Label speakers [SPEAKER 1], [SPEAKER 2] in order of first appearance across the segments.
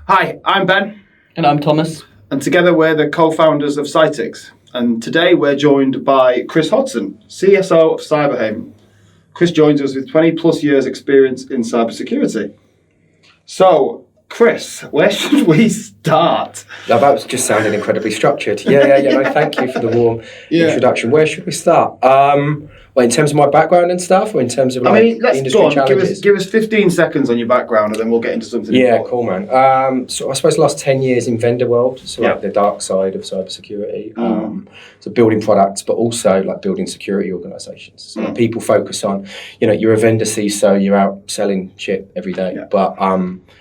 [SPEAKER 1] Hi, I'm Ben.
[SPEAKER 2] And I'm Thomas.
[SPEAKER 1] And together we're the co-founders of Cytix. And today we're joined by Chris Hodson, CSO of Cyberhaven. Chris joins us with 20 plus years experience in cybersecurity. So, Chris, where should we start?
[SPEAKER 3] Now, that was just sounding incredibly structured. Yeah. No, thank you for the warm introduction. Where should we start? Well, in terms of my background and stuff, or in terms of
[SPEAKER 1] let's
[SPEAKER 3] industry
[SPEAKER 1] go on.
[SPEAKER 3] challenges?
[SPEAKER 1] Give us 15 seconds on your background, and then we'll get into something.
[SPEAKER 3] Yeah,
[SPEAKER 1] important.
[SPEAKER 3] cool, man. So I suppose the last 10 years in vendor world, so like the dark side of cybersecurity. So building products, but also like building security organizations. So people focus on, you're a vendor CISO, you're out selling shit every day, but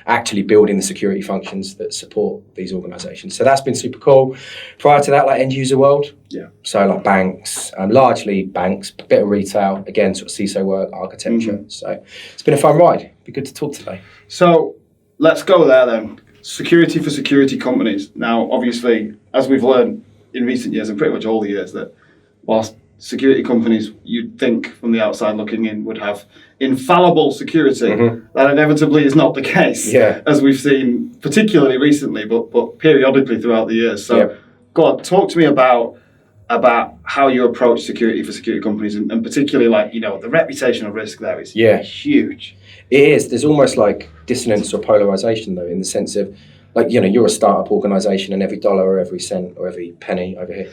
[SPEAKER 3] actually building the security functions that support these organizations. So that's been super cool. Prior to that, like end user world. Yeah. So like banks, largely banks, a bit of retail, again, sort of CISO work, architecture. So it's been a fun ride. Be good to talk today.
[SPEAKER 1] So let's go there then. Security for security companies. Now, obviously, as we've learned in recent years and pretty much all the years, that whilst security companies, you'd think from the outside looking in, would have infallible security, that inevitably is not the case, as we've seen particularly recently, but periodically throughout the years. So go on, talk to me about how you approach security for security companies, and particularly the reputational risk there is huge.
[SPEAKER 3] It is. There's almost like dissonance or polarization though, in the sense of you're a startup organization and every dollar or every cent or every penny over here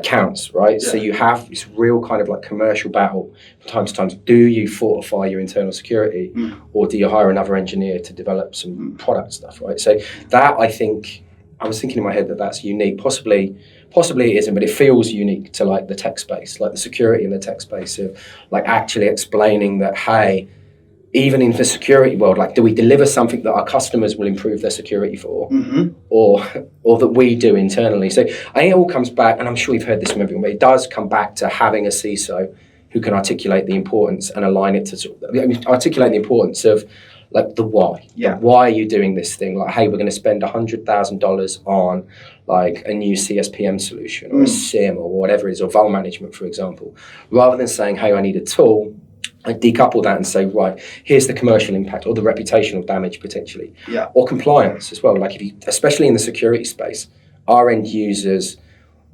[SPEAKER 3] counts, right? So you have this real kind of commercial battle from time to time. Do you fortify your internal security or do you hire another engineer to develop some product stuff, right? So that, I think, I was thinking in my head that's unique. Possibly it isn't, but it feels unique to the tech space, the security in the tech space of actually explaining that, hey, even in the security world, do we deliver something that our customers will improve their security for, or that we do internally? So I think it all comes back, and I'm sure you've heard this from everyone, but it does come back to having a CISO who can articulate the importance and align it to articulate the importance of the why. Why are you doing this thing? Hey, we're going to spend $100,000 on a new CSPM solution or a SIM or whatever it is, or vuln management, for example, rather than saying, hey, I need a tool. I decouple that and say, right, here's the commercial impact or the reputational damage potentially, or compliance as well. Especially in the security space, our end users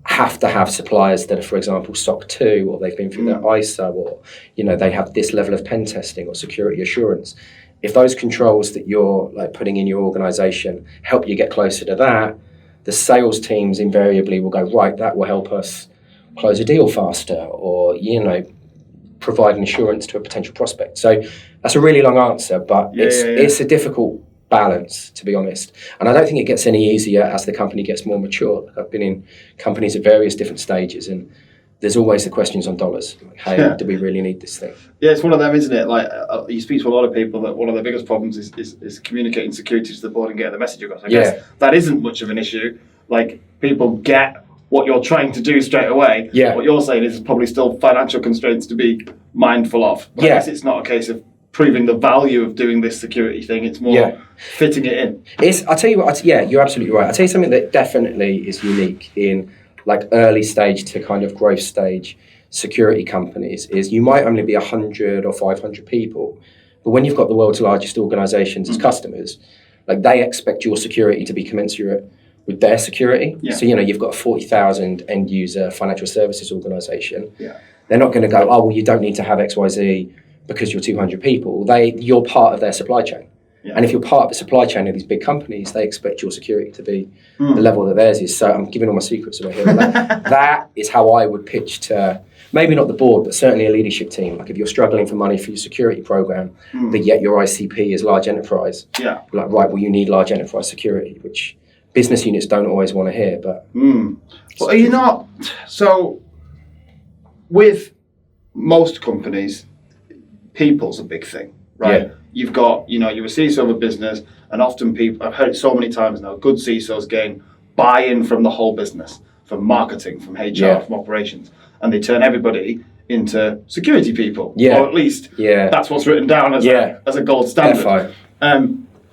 [SPEAKER 3] have to have suppliers that are, for example, SOC 2, or they've been through their ISO, or they have this level of pen testing or security assurance. If those controls that you're putting in your organization help you get closer to that, the sales teams invariably will go, right, that will help us close a deal faster, or provide an assurance to a potential prospect. So that's a really long answer, but it's a difficult balance, to be honest. And I don't think it gets any easier as the company gets more mature. I've been in companies at various different stages, and there's always the questions on dollars. Hey, do we really need this thing? Yeah,
[SPEAKER 1] it's one of them, isn't it? You speak to a lot of people that one of the biggest problems is communicating security to the board and getting the message across. I guess that isn't much of an issue. People get what you're trying to do straight away. What you're saying is probably still financial constraints to be mindful of. But I guess it's not a case of proving the value of doing this security thing. It's more fitting it in.
[SPEAKER 3] I'll tell you what, you're absolutely right. I'll tell you something that definitely is unique in early stage to kind of growth stage security companies is you might only be 100 or 500 people, but when you've got the world's largest organizations as customers, they expect your security to be commensurate with their security. So, you've got a 40,000 end user financial services organization. They're not going to go, oh, well, you don't need to have XYZ because you're 200 people. You're part of their supply chain. And if you're part of the supply chain of these big companies, they expect your security to be the level that theirs is. So I'm giving all my secrets away here. That is how I would pitch to, maybe not the board, but certainly a leadership team. If you're struggling for money for your security program, but yet your ICP is large enterprise, right, well, you need large enterprise security, which business units don't always want to hear. But
[SPEAKER 1] well, are you not? So with most companies, people's a big thing, right? You've got, you're a CISO of a business, and often people, I've heard it so many times now, good CISOs gain buy-in from the whole business, from marketing, from HR, from operations, and they turn everybody into security people, or at least that's what's written down as a gold standard.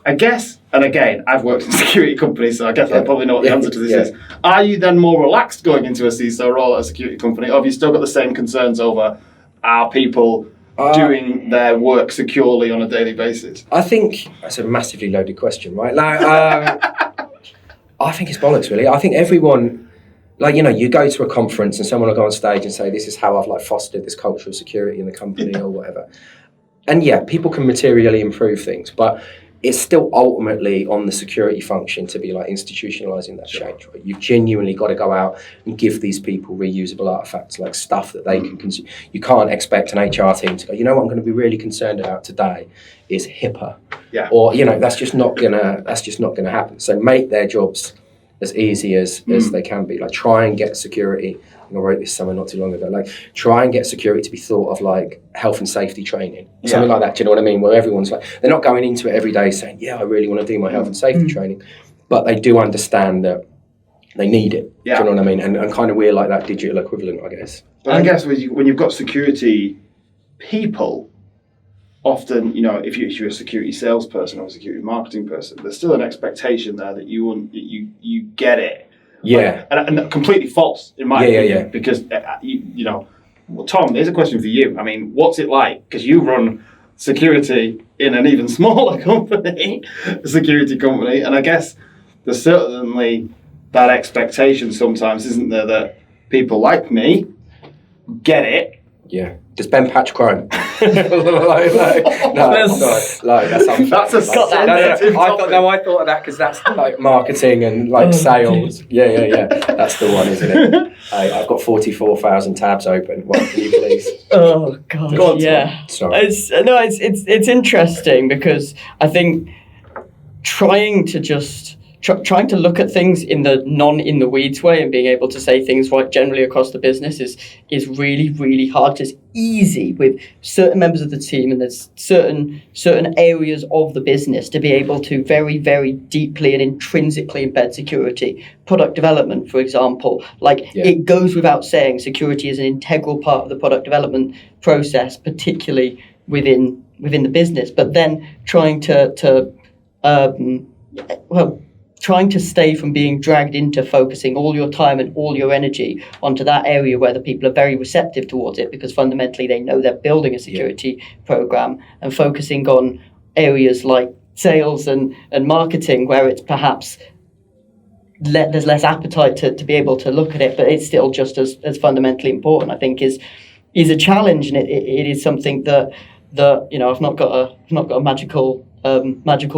[SPEAKER 1] I guess, and again, I've worked in security companies, so I guess I probably know what the answer to this is. Are you then more relaxed going into a CISO role at a security company, or have you still got the same concerns over, are people doing their work securely on a daily basis?
[SPEAKER 3] I think that's a massively loaded question, right? Like, I think it's bollocks, really. I think everyone, like, you know, you go to a conference and someone will go on stage and say, this is how I've like fostered this culture of security in the company or whatever. And yeah, people can materially improve things, but it's still ultimately on the security function to be like institutionalizing that change, right? You've genuinely got to go out and give these people reusable artifacts, like stuff that they can consume. You can't expect an HR team to go, you know what I'm going to be really concerned about today is HIPAA.
[SPEAKER 1] Yeah.
[SPEAKER 3] Or, you know, that's just not gonna happen. So make their jobs as easy as they can be. Like, try and get security. I wrote this somewhere not too long ago. Like, try and get security to be thought of like health and safety training, something like that. Do you know what I mean? Where everyone's like, they're not going into it every day saying, yeah, I really want to do my health and safety training, but they do understand that they need it. Yeah. Do you know what I mean? And kind of we're like that digital equivalent, I guess.
[SPEAKER 1] But I guess when you've got security people, often, you know, if you're a security salesperson or a security marketing person, there's still an expectation there that you get it.
[SPEAKER 3] Yeah.
[SPEAKER 1] Like, and completely false, in my opinion, because, you know, well, Tom, here's a question for you. I mean, what's it like? Because you run security in an even smaller company, a security company, and I guess there's certainly that expectation sometimes, isn't there, that people like me get it.
[SPEAKER 3] Yeah. Does Ben patch Chrome? That's a sensitive topic. I thought of that because that's like marketing and like sales. Yeah. That's the one, isn't it? I've got 44,000 tabs open. What can you please?
[SPEAKER 2] Oh God, yeah.
[SPEAKER 3] Sorry.
[SPEAKER 2] It's interesting because I think trying to look at things in the weeds way and being able to say things right generally across the business is really, really hard. It's easy with certain members of the team, and there's certain areas of the business to be able to very, very deeply and intrinsically embed security. Product development, for example, it goes without saying, security is an integral part of the product development process, particularly within the business. But then trying to stay from being dragged into focusing all your time and all your energy onto that area where the people are very receptive towards it, because fundamentally they know they're building a security program, and focusing on areas like sales and marketing where it's perhaps there's less appetite to be able to look at it, but it's still just as fundamentally important, I think, is a challenge. And it is something that you know, I've not got a magical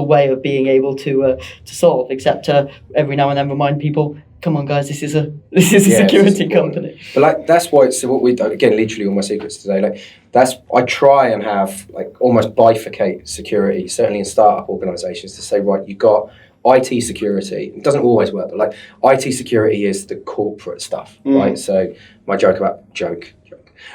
[SPEAKER 2] way of being able to solve, except to every now and then remind people, come on guys, this is a security company.
[SPEAKER 3] But like, that's why it's what we do, again, literally all my secrets today, like I try and have like almost bifurcate security, certainly in startup organizations, to say, right, you got IT security. It doesn't always work, but like IT security is the corporate stuff, right? So my joke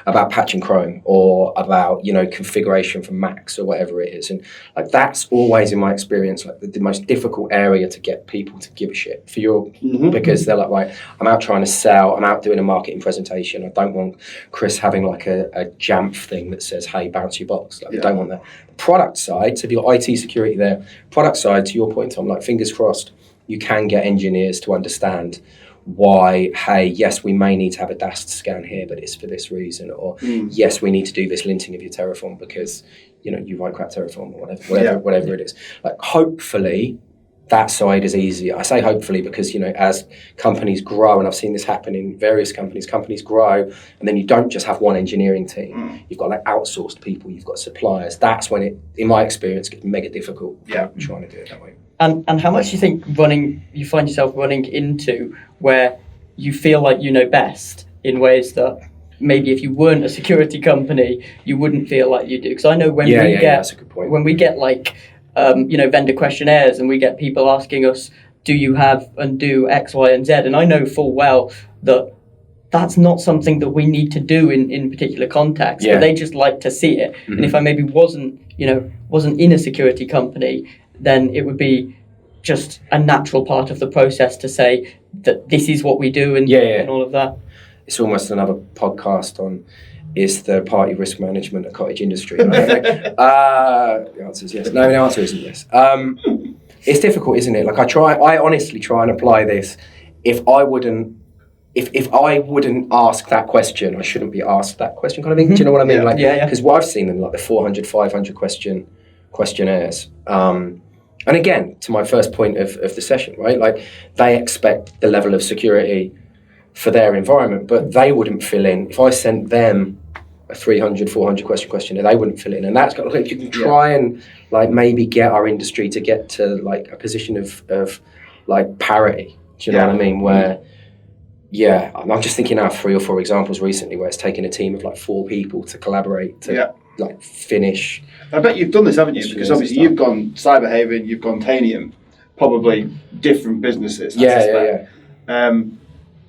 [SPEAKER 3] about patching Chrome, or about, you know, configuration for Macs or whatever it is, and like that's always, in my experience, like the most difficult area to get people to give a shit for your because they're like, right, I'm out trying to sell, I'm out doing a marketing presentation, I don't want Chris having like a Jamf thing that says, hey, bounce your box. Like, I don't want that. The product side, to be IT security there, product side, to your point, Tom, like, fingers crossed you can get engineers to understand why, hey, yes, we may need to have a DAST scan here, but it's for this reason, or yes, we need to do this linting of your Terraform because, you know, you write crap Terraform or whatever it is. Like, hopefully that side is easier. I say hopefully because, you know, as companies grow, and I've seen this happen in various companies grow, and then you don't just have one engineering team. You've got like outsourced people, you've got suppliers. That's when it, in my experience, gets mega difficult trying to do it that way.
[SPEAKER 2] And how much do you think you find yourself running into where you feel like you know best in ways that maybe if you weren't a security company, you wouldn't feel like you do? Because I know when
[SPEAKER 3] that's a good point.
[SPEAKER 2] When we get like, you know, vendor questionnaires, and we get people asking us, do you have and do X, Y, and Z? And I know full well that that's not something that we need to do in particular contexts, but they just like to see it. And if I maybe wasn't in a security company, then it would be just a natural part of the process to say that this is what we do and all of that.
[SPEAKER 3] It's almost another podcast on, is third-party risk management a cottage industry? I don't know. The answer is yes. No, the answer isn't yes. It's difficult, isn't it? Like, I honestly try and apply this. If if I wouldn't ask that question, I shouldn't be asked that question kind of thing. Do you know what I mean? Because what I've seen them, like the 400, 500 questionnaires. And again, to my first point of the session, right? Like they expect the level of security for their environment, but they wouldn't fill in. If I sent them a 300, 400 questionnaire, they wouldn't fill it in. And that's got, like, you can try and like maybe get our industry to get to like a position of like parity. Do you know what I mean? Where, I'm just thinking now 3 or 4 examples recently where it's taken a team of like 4 people to collaborate to like finish.
[SPEAKER 1] I bet you've done this, haven't you? Because obviously you've gone Cyberhaven, you've gone Tanium, probably different businesses.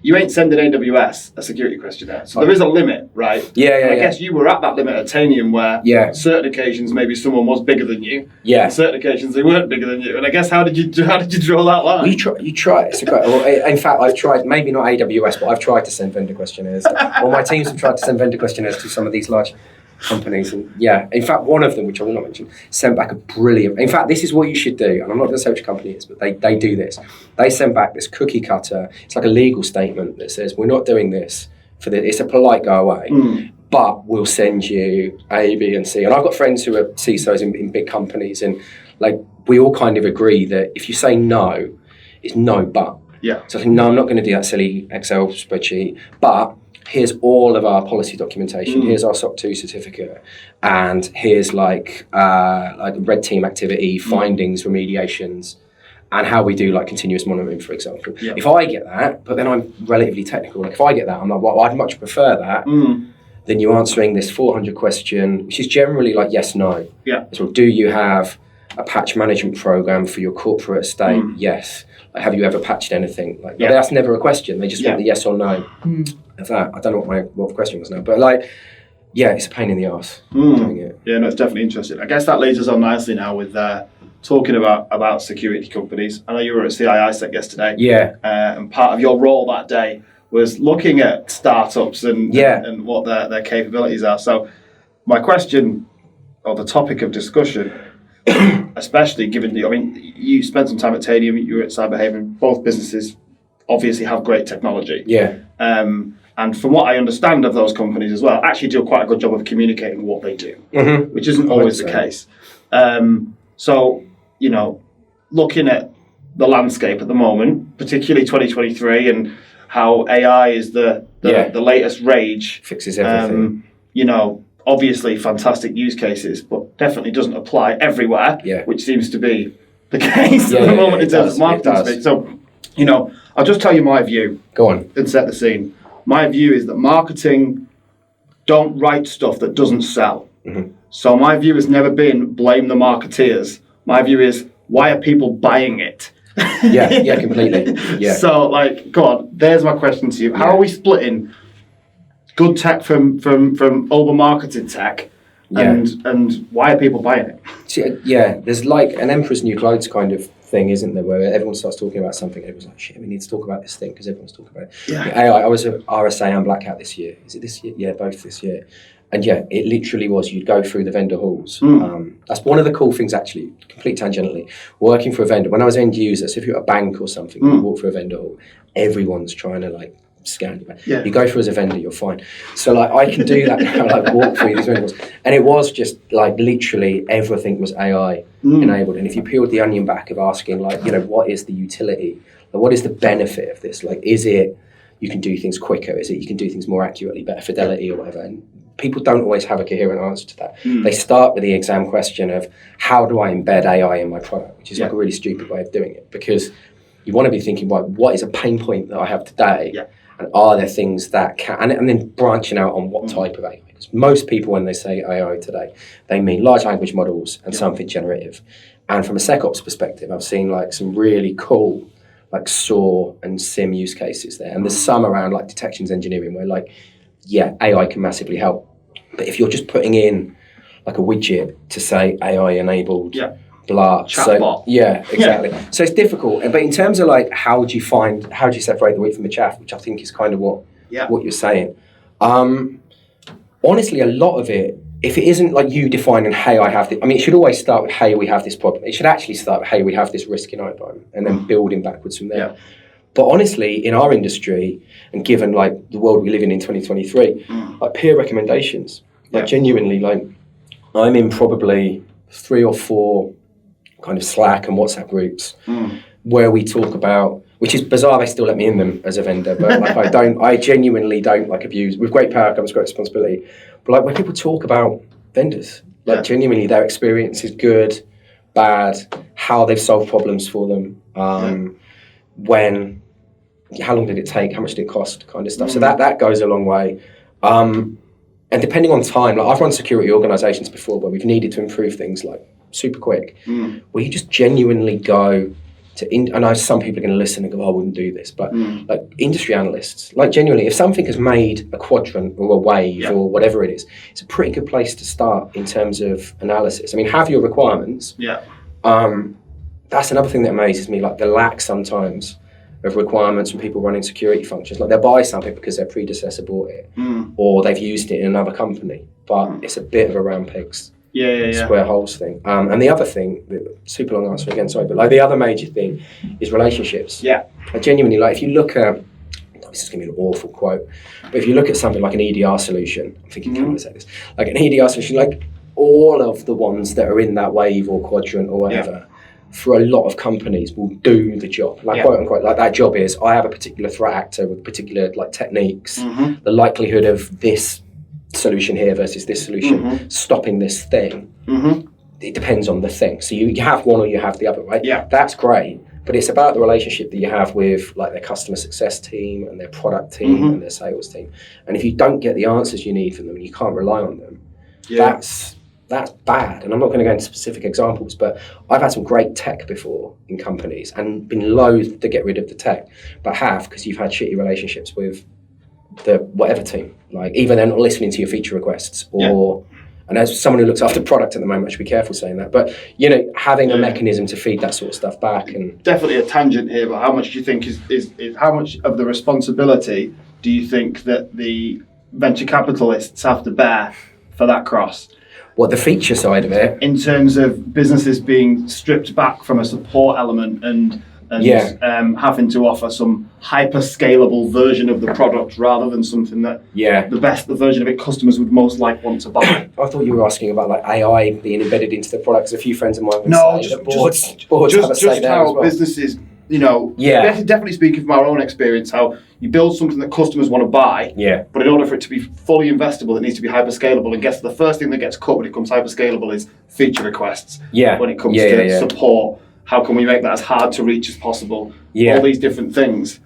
[SPEAKER 1] You ain't sending AWS a security questionnaire. So there is a limit, right? I guess you were at that limit at Tanium where certain occasions maybe someone was bigger than you. On certain occasions they weren't bigger than you. And I guess how did you draw that line?
[SPEAKER 3] You try. It's in fact, I've tried, maybe not AWS, but I've tried to send vendor questionnaires. Well, my teams have tried to send vendor questionnaires to some of these large companies, and in fact one of them, which I will not mention, sent back a brilliant, in fact this is what you should do, and I'm not going to say which company it is, but they do this. They send back this cookie cutter, it's like a legal statement that says we're not doing this for the, it's a polite go away, but we'll send you A, B and C. And I've got friends who are CISOs in big companies, and like we all kind of agree that if you say no, it's no but. So I think, no, I'm not going to do that silly Excel spreadsheet, but here's all of our policy documentation, here's our SOC 2 certificate, and here's like red team activity, findings, remediations, and how we do like continuous monitoring, for example. If I get that, but then I'm relatively technical, like if I get that, I'm like, well, I'd much prefer that than you answering this 400 question, which is generally like yes, no. So do you have a patch management program for your corporate estate? Yes. Like, have you ever patched anything? Like that's never a question. They just want the yes or no of that. I don't know what the question was now, but like, it's a pain in the arse doing it.
[SPEAKER 1] Yeah, no, it's definitely interesting. I guess that leads us on nicely now with talking about security companies. I know you were at CISO yesterday. And part of your role that day was looking at startups and what their capabilities are. So my question, or the topic of discussion, especially given you spent some time at Tanium, you were at Cyberhaven, both businesses obviously have great technology. And from what I understand of those companies as well, actually do quite a good job of communicating what they do, which isn't always the case. So, looking at the landscape at the moment, particularly 2023, and how AI is the latest rage.
[SPEAKER 3] Fixes everything.
[SPEAKER 1] Obviously fantastic use cases, but definitely doesn't apply everywhere, which seems to be the case at the moment in terms of marketing speak. So, I'll just tell you my view.
[SPEAKER 3] Go on.
[SPEAKER 1] And set the scene. My view is that marketing don't write stuff that doesn't sell. So my view has never been blame the marketeers. My view is why are people buying it?
[SPEAKER 3] Completely.
[SPEAKER 1] So go on, there's my question to you. How are we splitting good tech from over-marketed tech, and why are people buying it?
[SPEAKER 3] There's like an emperor's new clothes kind of thing, isn't there, where everyone starts talking about something, everyone's like, shit, we need to talk about this thing because everyone's talking about it. AI, I was at RSA and Black Hat this year. Is it this year? Yeah, both this year. And it literally was, you'd go through the vendor halls. That's one of the cool things, actually, complete tangentially, working for a vendor. When I was end user, so if you're at a bank or something, you walk through a vendor hall, everyone's trying to scan you. You go through as a vendor, you're fine. So I can do that now, walk through these vendors. And it was just literally everything was AI enabled. And if you peeled the onion back of asking what is the utility? What is the benefit of this? Is it you can do things quicker? Is it you can do things more accurately, better fidelity or whatever? And people don't always have a coherent answer to that. They start with the exam question of how do I embed AI in my product, which is a really stupid way of doing it, because you want to be thinking, what is a pain point that I have today? And are there things that can, and then branching out on what type of AI? Because most people, when they say AI today, they mean large language models and something generative. And from a SecOps perspective, I've seen some really cool SOAR and SIM use cases there. And there's some around detections engineering where AI can massively help. But if you're just putting in a widget to say AI enabled, blah.
[SPEAKER 1] Chatbot.
[SPEAKER 3] Exactly. So it's difficult. But in terms of how do you separate the wheat from the chaff, which I think is kind of what you're saying. Honestly, a lot of it, if it isn't you defining, hey, I have this, it should always start with, hey, we have this problem. It should actually start with, hey, we have this risk in our environment, and then building backwards from there. But honestly, in our industry, and given like the world we live in 2023, like peer recommendations, like genuinely, like I'm in probably 3 or 4 kind of Slack and WhatsApp groups where we talk about, which is bizarre, they still let me in them as a vendor, but like I genuinely don't like abuse. With great power comes great responsibility. But like when people talk about vendors, like genuinely their experience is good, bad, how they've solved problems for them, how long did it take, how much did it cost, kind of stuff. So that goes a long way. And depending on time, like I've run security organizations before where we've needed to improve things like super quick, where you just genuinely go to, I know some people are going to listen and go, oh, I wouldn't do this, but like industry analysts, like genuinely, if something has made a quadrant or a wave or whatever it is, it's a pretty good place to start in terms of analysis. I mean, have your requirements. That's another thing that amazes me, like the lack sometimes of requirements from people running security functions. Like they'll buy something because their predecessor bought it or they've used it in another company, but it's a bit of a round pegs, square holes thing. And the other thing, super long answer again, sorry, but like the other major thing is relationships. I genuinely, like if you look at, this is going to be an awful quote, but if you look at something like an EDR solution, I'm thinking, can I say this? Like an EDR solution, like all of the ones that are in that wave or quadrant or whatever, for a lot of companies will do the job. Like quote unquote, like that job is, I have a particular threat actor with particular like techniques, the likelihood of this solution here versus this solution stopping this thing. It depends on the thing. So you have one or you have the other, right? That's great. But it's about the relationship that you have with like their customer success team and their product team and their sales team. And if you don't get the answers you need from them and you can't rely on them, that's bad. And I'm not going to go into specific examples, but I've had some great tech before in companies and been loath to get rid of the tech, but have because you've had shitty relationships with the whatever team. Like either they're not listening to your feature requests or, and as someone who looks after product at the moment, I should be careful saying that, but you know, having a mechanism to feed that sort of stuff back. And
[SPEAKER 1] definitely a tangent here, but how much do you think is how much of the responsibility do you think that the venture capitalists have to bear for that cross?
[SPEAKER 3] What, the feature side of it?
[SPEAKER 1] In terms of businesses being stripped back from a support element and having to offer some hyper scalable version of the product rather than something that the version of it customers would most like want to buy.
[SPEAKER 3] I thought you were asking about like AI being embedded into the products. A few friends of mine would say that boards have a say there as well.
[SPEAKER 1] Businesses, you know, definitely speaking from our own experience, how you build something that customers want to buy, but in order for it to be fully investable, it needs to be hyper scalable. And guess the first thing that gets cut when it comes hyper scalable is feature requests. When it comes to support, how can we make that as hard to reach as possible? All these different things.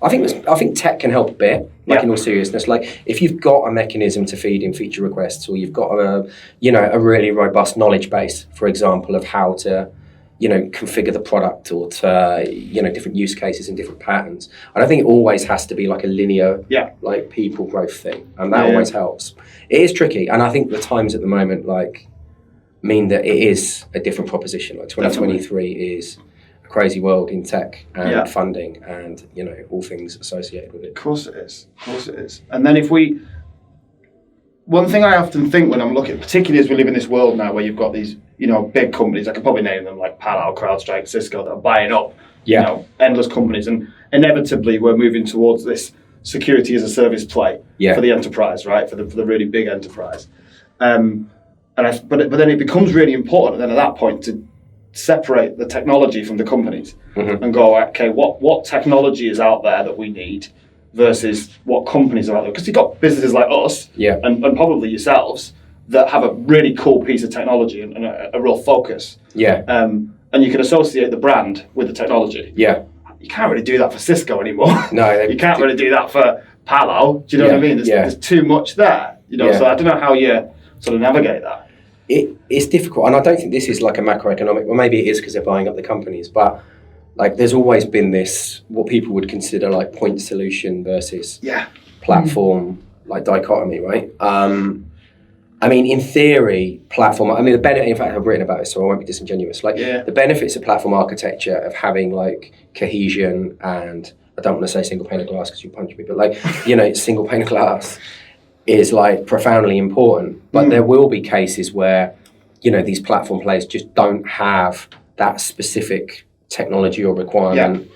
[SPEAKER 3] I think tech can help a bit, like in all seriousness. Like if you've got a mechanism to feed in feature requests, or you've got a really robust knowledge base, for example, of how to, configure the product or to, different use cases and different patterns. I don't think it always has to be like a linear, like people growth thing, and that always helps. It is tricky, and I think the times at the moment, like, mean that it is a different proposition. Like 2023 is a crazy world in tech and funding and, all things associated with it.
[SPEAKER 1] Of course it is. And then one thing I often think when I'm looking, particularly as we live in this world now where you've got these, big companies, I could probably name them like Palo, CrowdStrike, Cisco, that are buying up, endless companies. And inevitably we're moving towards this security as a service play for the enterprise, right? For the really big enterprise. But then it becomes really important then at that point to separate the technology from the companies and go, okay, what technology is out there that we need versus what companies are out there? Because you've got businesses like us and probably yourselves that have a really cool piece of technology and a real focus. And you can associate the brand with the technology. You can't really do that for Cisco anymore.
[SPEAKER 3] No,
[SPEAKER 1] you can't really do that for Palo. Do you know what I mean? There's too much there. So I don't know how you sort of navigate that.
[SPEAKER 3] It's difficult, and I don't think this is like a macroeconomic, well maybe it is because they're buying up the companies, but like there's always been this, what people would consider like point solution versus platform, like dichotomy, right? I mean, in theory, platform, the benefit, in fact I've written about it so I won't be disingenuous, like the benefits of platform architecture of having like cohesion and, I don't want to say single pane of glass because you punch me, but like, single pane of glass is like profoundly important, but there will be cases where, these platform players just don't have that specific technology or requirement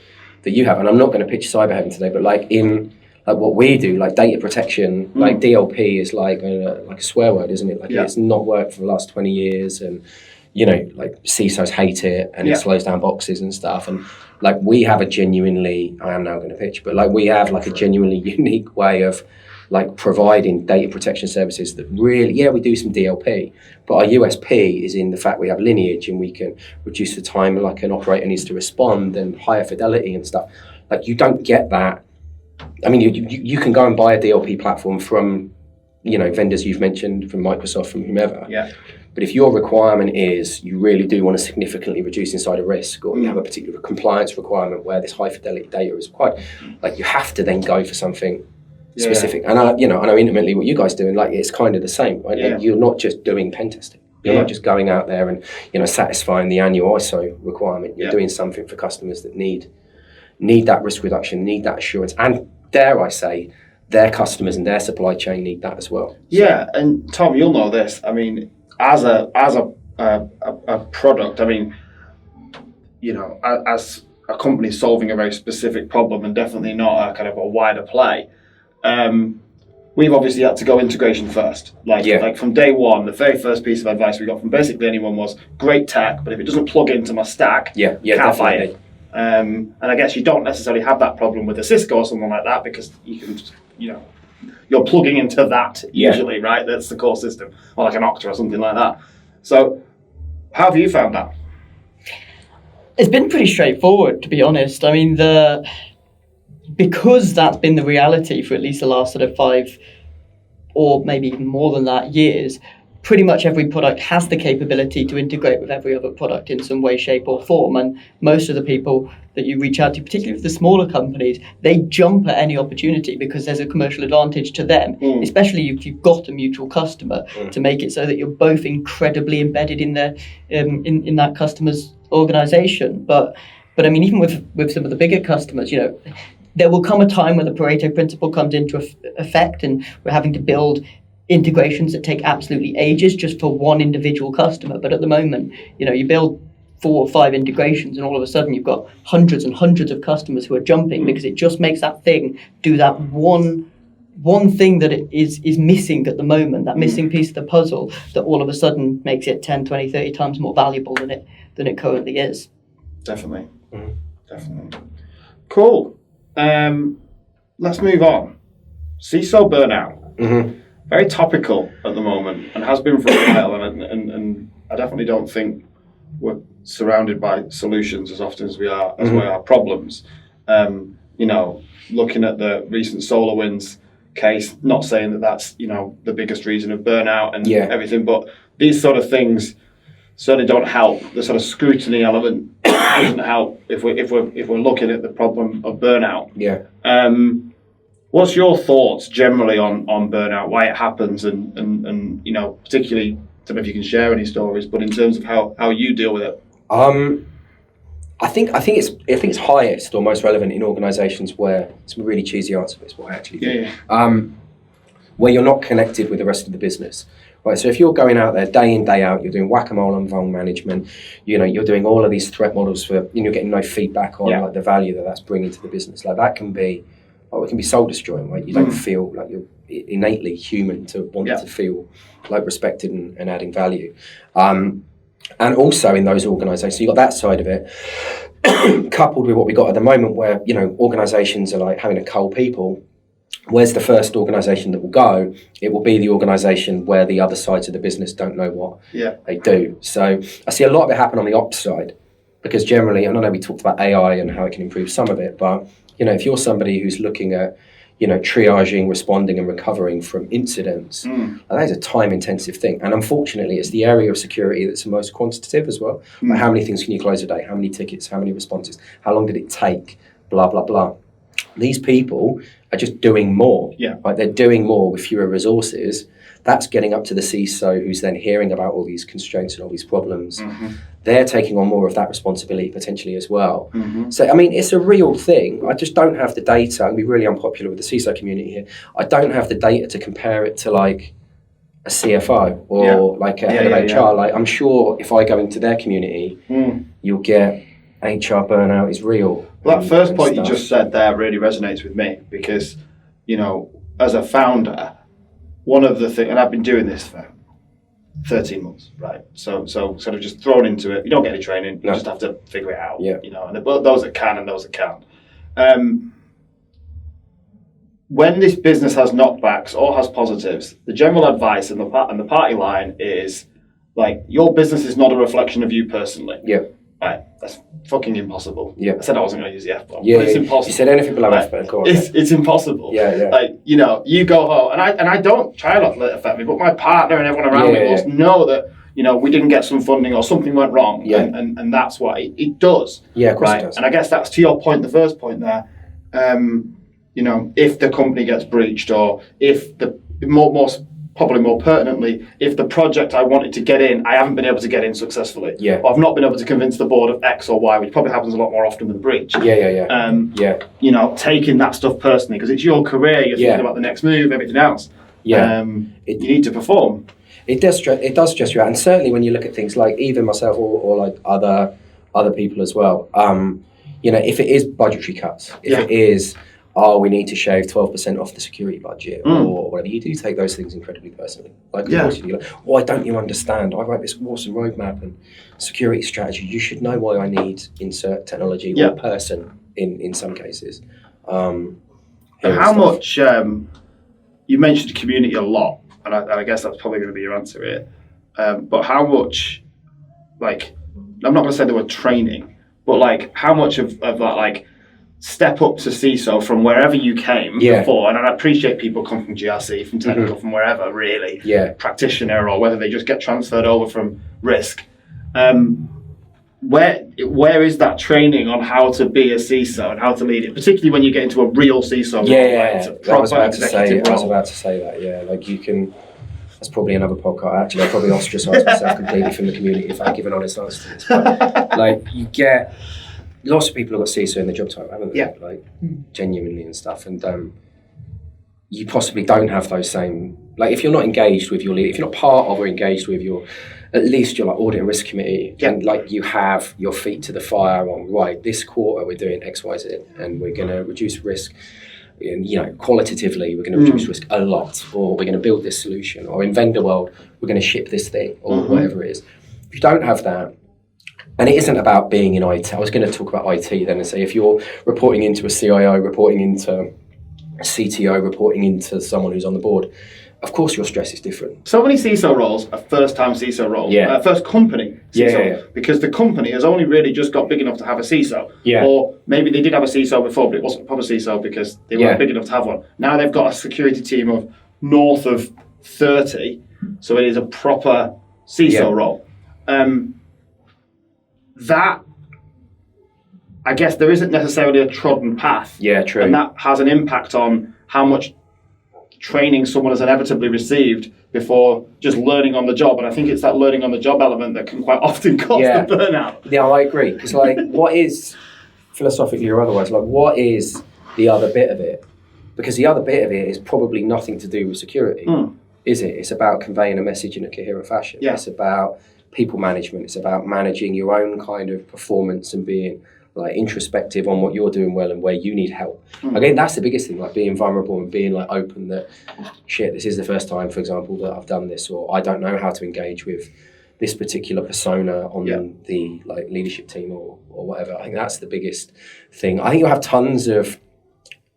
[SPEAKER 3] that you have, and I'm not going to pitch Cyberhaven today, but like in like what we do, like data protection, like DLP is like a swear word, isn't it? Like it's not worked for the last 20 years, and you know, like CISOs hate it, and it slows down boxes and stuff. And like we have a genuinely, I am now going to pitch, but like we have like a genuinely unique way of like providing data protection services that really, we do some DLP, but our USP is in the fact we have lineage and we can reduce the time like an operator needs to respond and higher fidelity and stuff. Like you don't get that. I mean, you can go and buy a DLP platform from, you know, vendors you've mentioned, from Microsoft, from whomever.
[SPEAKER 1] Yeah.
[SPEAKER 3] But if your requirement is you really do want to significantly reduce insider risk, or you have a particular compliance requirement where this high fidelity data is required, like you have to then go for something specific. And I know intimately what you guys do, and like it's kind of the same, right? Like, you're not just doing pen testing. You're not just going out there and, you know, satisfying the annual ISO requirement. You're doing something for customers that need that risk reduction, need that assurance, and dare I say, their customers and their supply chain need that as well.
[SPEAKER 1] Yeah, and Tom, you'll know this. I mean, as a product, I mean, you know, as a company solving a very specific problem, and definitely not a kind of a wider play. We've obviously had to go integration first. Like from day one, the very first piece of advice we got from basically anyone was great tech, but if it doesn't plug into my stack, can't buy it. And I guess you don't necessarily have that problem with a Cisco or something like that, because you can just, you know, you're plugging into that usually, right? That's the core system, or like an Okta or something like that. So how have you found that?
[SPEAKER 2] It's been pretty straightforward, to be honest. I mean, because that's been the reality for at least the last sort of 5 or maybe even more than that years, pretty much every product has the capability to integrate with every other product in some way, shape or form. And most of the people that you reach out to, particularly with the smaller companies, they jump at any opportunity because there's a commercial advantage to them, especially if you've got a mutual customer, to make it so that you're both incredibly embedded in their in that customer's organization. But I mean, even with some of the bigger customers, you know, there will come a time when the Pareto principle comes into effect, and we're having to build integrations that take absolutely ages just for one individual customer. But at the moment, you know, you build 4 or 5 integrations, and all of a sudden you've got hundreds and hundreds of customers who are jumping because it just makes that thing do that one thing that it is missing at the moment, that missing piece of the puzzle that all of a sudden makes it 10, 20, 30 times more valuable than it currently is.
[SPEAKER 1] Definitely. Definitely. Cool. Let's move on. CISO burnout. Very topical at the moment, and has been for a while, and I definitely don't think we're surrounded by solutions as often as we are problems. You know, looking at the recent SolarWinds case, not saying that that's, you know, the biggest reason of burnout and everything, but these sort of things certainly don't help. The sort of scrutiny element doesn't help if we're looking at the problem of burnout. What's your thoughts generally on burnout, why it happens, and you know, particularly, I don't know if you can share any stories, but in terms of how you deal with it?
[SPEAKER 3] I think it's highest or most relevant in organisations where it's a really cheesy answer, but it's what I actually do. Where you're not connected with the rest of the business. Right, so if you're going out there day in, day out, you're doing whack-a-mole on vuln management, you know, you're doing all of these threat models for, you know, getting no feedback on like the value that's bringing to the business. Like that can be, it can be soul destroying. Right, you don't feel like you're innately human to want to feel like respected and adding value. And also in those organisations, so you've got that side of it, coupled with what we got at the moment, where, you know, organisations are like having a cull people. Where's the first organisation that will go? It will be the organisation where the other sides of the business don't know what they do. So I see a lot of it happen on the ops side, because generally, and I know we talked about AI and how it can improve some of it, but, you know, if you're somebody who's looking at, you know, triaging, responding and recovering from incidents, that is a time-intensive thing. And unfortunately, it's the area of security that's the most quantitative as well. Like how many things can you close a day? How many tickets? How many responses? How long did it take? Blah, blah, blah. These people are just doing more. Right? They're doing more with fewer resources. That's getting up to the CISO, who's then hearing about all these constraints and all these problems. They're taking on more of that responsibility potentially as well. So, I mean, it's a real thing. I just don't have the data. I'm be really unpopular with the CISO community here. I don't have the data to compare it to like a CFO or like a head of HR. Like, I'm sure if I go into their community, you'll get HR burnout is real.
[SPEAKER 1] Well, that first point
[SPEAKER 3] stuff.
[SPEAKER 1] you just said there really resonates with me because, you know, as a founder, one of the things, and I've been doing this for 13 months, right? So sort of just thrown into it. You don't get any training. You just have to figure it out.
[SPEAKER 3] Yeah.
[SPEAKER 1] You know, and those that can and those that can't. When this business has knockbacks or has positives, the general advice and the party line is like, your business is not a reflection of you personally.
[SPEAKER 3] Yeah.
[SPEAKER 1] Right, that's fucking impossible.
[SPEAKER 3] Yeah.
[SPEAKER 1] I said I wasn't going to use the F-bomb.
[SPEAKER 3] Yeah,
[SPEAKER 1] but it's impossible.
[SPEAKER 3] You said anything below
[SPEAKER 1] Right.
[SPEAKER 3] F-bomb, go on.
[SPEAKER 1] It's impossible.
[SPEAKER 3] Yeah.
[SPEAKER 1] Like, you know, you go home, and I don't try not to let it affect me, but my partner and everyone around me must know that, you know, we didn't get some funding or something went wrong.
[SPEAKER 3] Yeah.
[SPEAKER 1] And that's what it does.
[SPEAKER 3] Yeah, of course
[SPEAKER 1] right?
[SPEAKER 3] it does.
[SPEAKER 1] And I guess that's to your point, the first point there. You know, if the company gets breached, or if the probably more pertinently, if the project I wanted to get in, I haven't been able to get in successfully.
[SPEAKER 3] Yeah.
[SPEAKER 1] Or I've not been able to convince the board of X or Y, which probably happens a lot more often than the breach.
[SPEAKER 3] Yeah.
[SPEAKER 1] You know, taking that stuff personally, because it's your career, you're thinking about the next move, everything else.
[SPEAKER 3] Yeah.
[SPEAKER 1] You need to perform.
[SPEAKER 3] It does stress you out, and certainly when you look at things like even myself or like other people as well. You know, if it is budgetary cuts, if it is, we need to shave 12% off the security budget or whatever, you do take those things incredibly personally. Like, of course, you're like, why don't you understand? I wrote this awesome roadmap and security strategy. You should know why I need insert technology or person in some cases.
[SPEAKER 1] How much, you mentioned community a lot, and I guess that's probably going to be your answer here. But how much, like, I'm not going to say the word training, but like, how much of that, like, step up to CISO from wherever you came before, and I appreciate people come from GRC, from technical, from wherever, really, practitioner, or whether they just get transferred over from risk. Where is that training on how to be a CISO and how to lead it, particularly when you get into a real CISO role? It's a proper
[SPEAKER 3] I was about to say that, like you can, that's probably another podcast, actually. I'll probably ostracize myself completely from the community if I give an honest answer to this. But, like, you get, lots of people have got CISO in the job title, haven't they?
[SPEAKER 1] Yeah.
[SPEAKER 3] Like, genuinely and stuff. And you possibly don't have those same, like, if you're not engaged with your leader, if you're not part of or engaged with your, at least your like audit and risk committee, and like you have your feet to the fire on, right, this quarter we're doing X, Y, Z, and we're going to reduce risk. And, you know, qualitatively, we're going to reduce risk a lot, or we're going to build this solution, or in vendor world, we're going to ship this thing, or whatever it is. If you don't have that, and it isn't about being in IT. I was going to talk about IT then and say, if you're reporting into a CIO, reporting into a CTO, reporting into someone who's on the board, of course your stress is different.
[SPEAKER 1] So many CISO roles are first-time CISO roles. First company CISO. Because the company has only really just got big enough to have a CISO. Or maybe they did have a CISO before, but it wasn't a proper CISO because they weren't big enough to have one. Now they've got a security team of north of 30, so it is a proper CISO role. That, I guess there isn't necessarily a trodden path.
[SPEAKER 3] Yeah, true.
[SPEAKER 1] And that has an impact on how much training someone has inevitably received before just learning on the job. And I think it's that learning on the job element that can quite often cause the burnout.
[SPEAKER 3] Yeah, I agree. Because, like, what is, philosophically or otherwise, like, what is the other bit of it? Because the other bit of it is probably nothing to do with security, is it? It's about conveying a message in a coherent fashion.
[SPEAKER 1] Yeah.
[SPEAKER 3] It's about people management. It's about managing your own kind of performance and being like introspective on what you're doing well and where you need help. Again, that's the biggest thing, like being vulnerable and being like open that, shit, this is the first time, for example, that I've done this, or I don't know how to engage with this particular persona on the like leadership team or whatever. I think that's the biggest thing. I think you'll have tons of,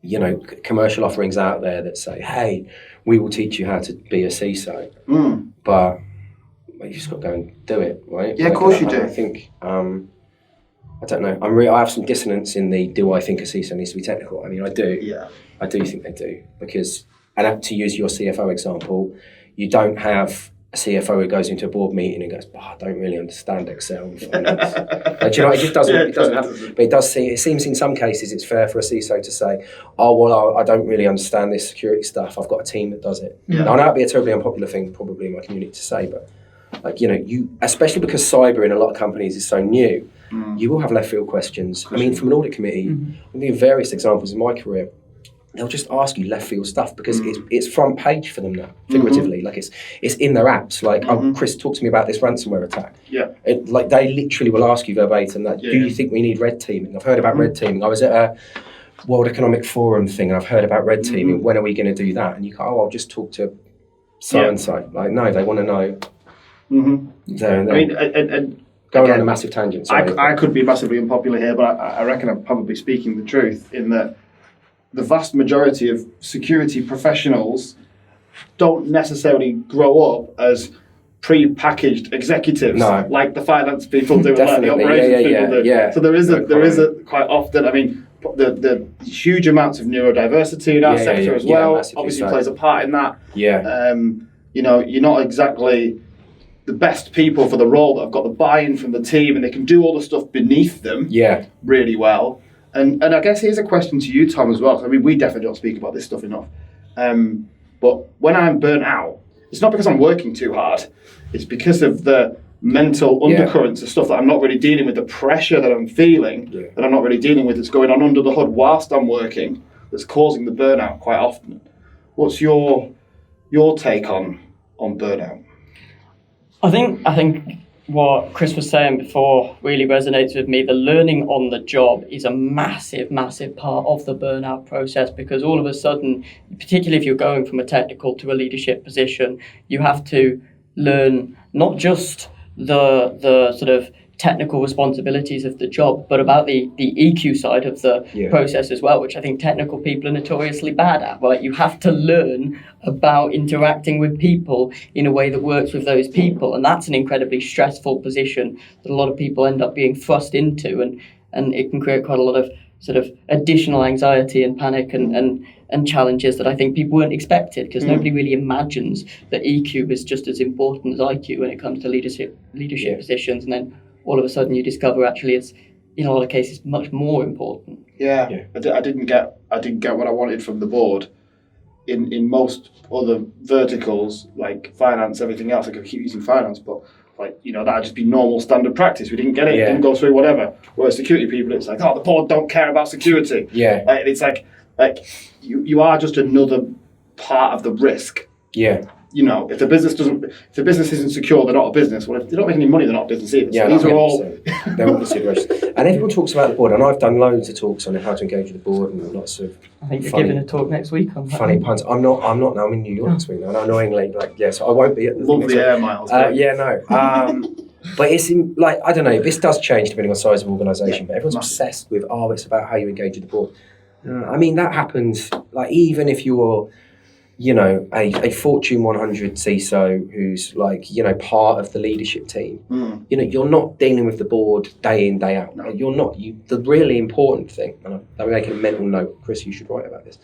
[SPEAKER 3] you know, commercial offerings out there that say, hey, we will teach you how to be a CISO, but you just got to go and do it, right?
[SPEAKER 1] Yeah, of course you do.
[SPEAKER 3] I think, I don't know. I have some dissonance in the, do I think a CISO needs to be technical? I mean, I do.
[SPEAKER 1] Yeah.
[SPEAKER 3] I do think they do. Because, and to use your CFO example, you don't have a CFO who goes into a board meeting and goes, I don't really understand Excel and finance. Like, you know, it just doesn't, it doesn't have, but it seems in some cases it's fair for a CISO to say, I don't really understand this security stuff. I've got a team that does it.
[SPEAKER 1] Yeah.
[SPEAKER 3] Now, I know that'd be a terribly unpopular thing probably in my community to say, but like, you know, especially because cyber in a lot of companies is so new, you will have left field questions. I mean, from an audit committee, I'll give you various examples in my career. they'll just ask you left field stuff because it's front page for them now, figuratively. Like it's in their apps. Like, oh, Chris, talk to me about this ransomware attack.
[SPEAKER 1] Yeah.
[SPEAKER 3] Like they literally will ask you verbatim that, do you think we need red teaming? I've heard about red teaming. I was at a World Economic Forum thing and I've heard about red teaming. When are we going to do that? And you go, oh, I'll just talk to so-and-so. Like, no, they want to know there and then.
[SPEAKER 1] I mean, and
[SPEAKER 3] going on a massive tangent.
[SPEAKER 1] I could be massively unpopular here, but I reckon I'm probably speaking the truth in that the vast majority of security professionals don't necessarily grow up as pre-packaged executives like the finance people do, and like the operations people do. Yeah. So there is a quite often. I mean, the huge amounts of neurodiversity in our sector as well obviously plays a part in that. Yeah. You know, you're not exactly the best people for the role that have got the buy-in from the team, and they can do all the stuff beneath them really well. And I guess here's a question to you, Tom, as well. I mean, we definitely don't speak about this stuff enough. But when I'm burnt out, it's not because I'm working too hard. It's because of the mental undercurrents of stuff that I'm not really dealing with, the pressure that I'm feeling that I'm not really dealing with that's going on under the hood whilst I'm working that's causing the burnout quite often. What's your take on burnout?
[SPEAKER 2] I think what Chris was saying before really resonates with me. The learning on the job is a massive, massive part of the burnout process, because all of a sudden, particularly if you're going from a technical to a leadership position, you have to learn not just the sort of technical responsibilities of the job, but about the EQ side of the process as well, which I think technical people are notoriously bad at, right? You have to learn about interacting with people in a way that works with those people. And that's an incredibly stressful position that a lot of people end up being thrust into. And it can create quite a lot of sort of additional anxiety and panic and challenges that I think people weren't expected, because nobody really imagines that EQ is just as important as IQ when it comes to leadership positions. And then all of a sudden you discover actually it's, in a lot of cases, much more important. I didn't get what I wanted from the board in most other verticals, like finance, everything else. I could keep using finance, but like, you know, that'd just be normal standard practice. We didn't get it, it didn't go through, whatever. Whereas security people, it's like, oh, the board don't care about security. It's like you are just another part of the risk. You know, if the business isn't secure, they're not a business. Well, if they don't make any money, they're not a business either. So these are all
[SPEAKER 3] they're all considerations. And everyone talks about the board, and I've done loads of talks on how to engage with the board and lots of.
[SPEAKER 2] I think you're giving a talk next week on that.
[SPEAKER 3] Funny puns. I'm not. Now I'm in New York next week. And annoyingly, so I won't be at the.
[SPEAKER 1] Love the air miles.
[SPEAKER 3] But it's I don't know. This does change depending on size of organisation. But everyone's obsessed with it's about how you engage with the board. I mean, that happens. Like, even if you're, you know, a Fortune 100 CISO who's like, you know, part of the leadership team, you know, you're not dealing with the board day in, day out. No. You're not. The really important thing, and I'm making a mental note, Chris, you should write about this.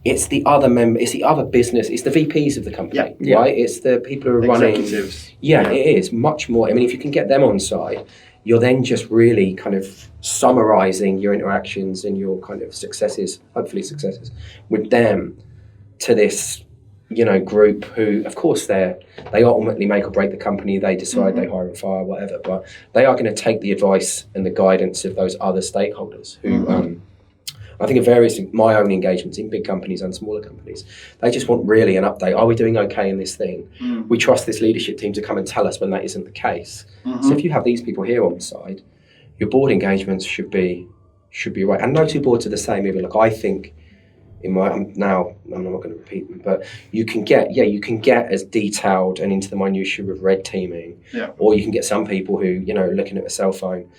[SPEAKER 3] It's the other it's the other business, it's the VPs of the company, right? It's the people who are running. Executives. Yeah, it is much more. I mean, if you can get them on side, you're then just really kind of summarising your interactions and your kind of successes, hopefully successes, with them to this, you know, group who, of course, they ultimately make or break the company. They decide, they hire and fire, whatever. But they are going to take the advice and the guidance of those other stakeholders who, I think, of various my own engagements in big companies and smaller companies, they just want really an update. Are we doing okay in this thing? We trust this leadership team to come and tell us when that isn't the case. So if you have these people here on the side, your board engagements should be right. And no two boards are the same either. Like, I think I'm not going to repeat them, but you can get as detailed and into the minutiae of red teaming, or you can get some people who, you know, looking at a cell phone,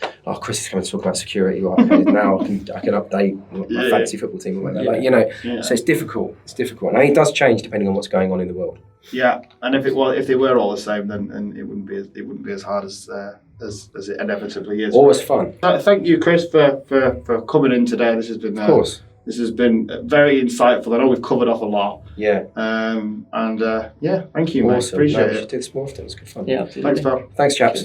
[SPEAKER 3] Chris is coming to talk about security, right? Okay, now I can update my fantasy football team or whatever, like, you know. So it's difficult. And it does change depending on what's going on in the world. Yeah, and if they were all the same, then it wouldn't be as hard as it inevitably is. Always fun. Thank you, Chris, for coming in today. This has been, of course. This has been very insightful. I know we've covered off a lot. Yeah. Thank you, mate. Awesome. Appreciate it. We should do this more often. It's good fun. Yeah, absolutely. Thanks, pal. Thanks, chaps.